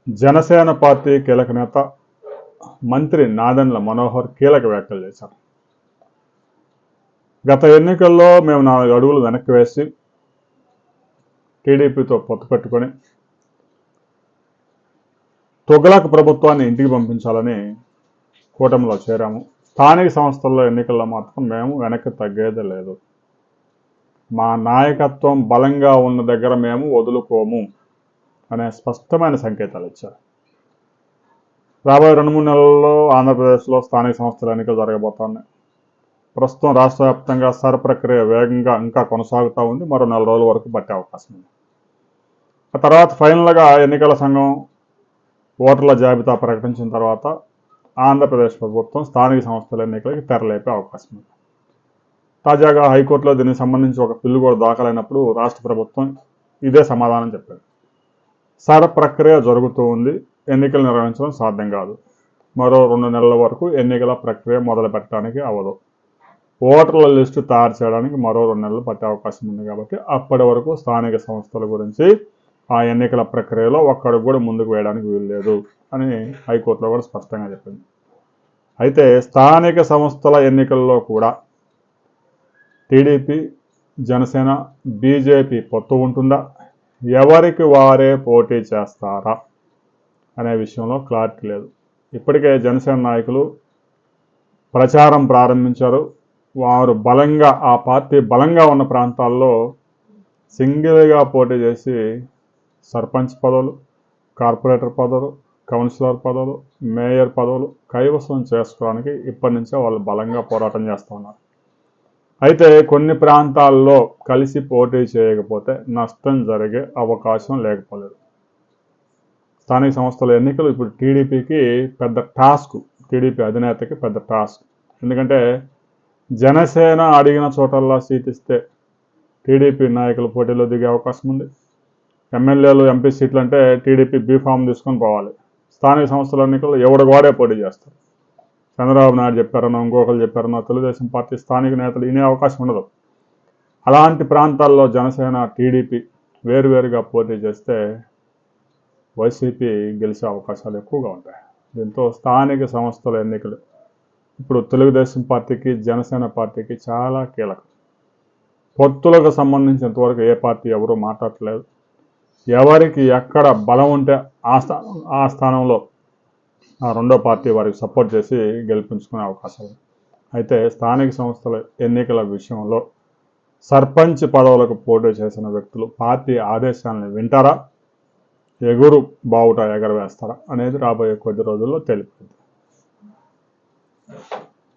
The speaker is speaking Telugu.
జనసేన పార్టీ కీలక నేత మంత్రి నాదెండ్ల మనోహర్ కీలక వ్యాఖ్యలు చేశారు. గత ఎన్నికల్లో మేము 4 అడుగులు వెనక్కి వేసి టీడీపీతో పొత్తు పెట్టుకొని తుగ్లక్ ప్రభుత్వాన్ని ఇంటికి పంపించాలని కూటమిలో చేరాము. స్థానిక సంస్థల్లో ఎన్నికల్లో మాత్రం మేము వెనక్కి తగ్గేదే లేదు. మా నాయకత్వం బలంగా ఉన్న దగ్గర మేము వదులుకోము అనే స్పష్టమైన సంకేతాలు ఇచ్చారు. రాబోయే 2-3 నెలల్లో ఆంధ్రప్రదేశ్లో స్థానిక సంస్థల ఎన్నికలు జరగబోతున్నాయి. ప్రస్తుతం రాష్ట్ర వ్యాప్తంగా సర్ ప్రక్రియ వేగంగా ఇంకా కొనసాగుతూ ఉంది. మరో 4 రోజుల వరకు పట్టే అవకాశం ఉంది. ఆ తర్వాత ఫైనల్గా ఎన్నికల సంఘం ఓటర్ల జాబితా ప్రకటించిన తర్వాత ఆంధ్రప్రదేశ్ ప్రభుత్వం స్థానిక సంస్థల ఎన్నికలకి తెరలేపే అవకాశం ఉంది. తాజాగా హైకోర్టులో దీనికి సంబంధించి ఒక బిల్లు కూడా దాఖలైనప్పుడు రాష్ట్ర ప్రభుత్వం ఇదే సమాధానం చెప్పారు. సర్ ప్రక్రియ జరుగుతూ ఉంది, ఎన్నికలు నిర్వహించడం సాధ్యం కాదు. మరో 2 నెలల వరకు ఎన్నికల ప్రక్రియ మొదలు పెట్టడానికి అవ్వదు. ఓటర్ల లిస్టు తయారు చేయడానికి మరో 2 నెలలు పట్టే అవకాశం ఉంది. కాబట్టి అప్పటి వరకు స్థానిక సంస్థల గురించి ఆ ఎన్నికల ప్రక్రియలో ఒక్కడికి కూడా ముందుకు వేయడానికి వీల్లేదు అని హైకోర్టులో కూడా స్పష్టంగా చెప్పింది. అయితే స్థానిక సంస్థల ఎన్నికల్లో కూడా టీడీపీ, జనసేన, బీజేపీ పొత్తు ఉంటుందా, ఎవరికి వారే పోటీ చేస్తారా అనే విషయంలో క్లారిటీ లేదు. ఇప్పటికే జనసేన నాయకులు ప్రచారం ప్రారంభించారు. వారు బలంగా ఆ పార్టీ బలంగా ఉన్న ప్రాంతాల్లో సింగిల్గా పోటీ చేసి సర్పంచ్ పదవులు, కార్పొరేటర్ పదవులు, కౌన్సిలర్ పదవులు, మేయర్ పదవులు కైవసం చేసుకోవడానికి ఇప్పటి నుంచే వాళ్ళు బలంగా పోరాటం చేస్తూ ఉన్నారు. అయితే కొన్ని ప్రాంతాల్లో కలిసి పోటీ చేయకపోతే నష్టం జరిగే అవకాశం లేకపోలేదు. స్థానిక సంస్థల ఎన్నికలు ఇప్పుడు టీడీపీకి పెద్ద టాస్క్, టీడీపీ అధినేతకి పెద్ద టాస్క్. ఎందుకంటే జనసేన అడిగిన చోటల్లా సీట్ ఇస్తే టీడీపీ నాయకులు పోటీలో దిగే అవకాశం ఉంది. ఎమ్మెల్యేలు, ఎంపీ సీట్లు అంటే టీడీపీ బీఫామ్ తీసుకొని పోవాలి. స్థానిక సంస్థల ఎన్నికల్లో ఎవడు వాడే పోటీ చేస్తారు. చంద్రబాబు నాయుడు చెప్పారనో, ఇంకొకరు చెప్పారనో తెలుగుదేశం పార్టీ స్థానిక నేతలు వినే అవకాశం ఉండదు. అలాంటి ప్రాంతాల్లో జనసేన, టీడీపీ వేరువేరుగా పోటీ చేస్తే వైసీపీ గెలిచే అవకాశాలు ఎక్కువగా ఉంటాయి. దీంతో స్థానిక సంస్థల ఎన్నికలు ఇప్పుడు తెలుగుదేశం పార్టీకి, జనసేన పార్టీకి చాలా కీలకం. పొత్తులకు సంబంధించినంతవరకు ఏ పార్టీ ఎవరూ మాట్లాడలేదు. ఎవరికి ఎక్కడ బలం ఉంటే ఆ స్థానంలో ఆ రెండో పార్టీ వారికి సపోర్ట్ చేసి గెలిపించుకునే అవకాశం ఉంది. అయితే స్థానిక సంస్థల ఎన్నికల విషయంలో సర్పంచ్ పదవులకు పోటీ చేసిన వ్యక్తులు పార్టీ ఆదేశాలను వింటారా, ఎగురు బావుట ఎగరవేస్తారా అనేది రాబోయే కొద్ది రోజుల్లో తెలిపింది.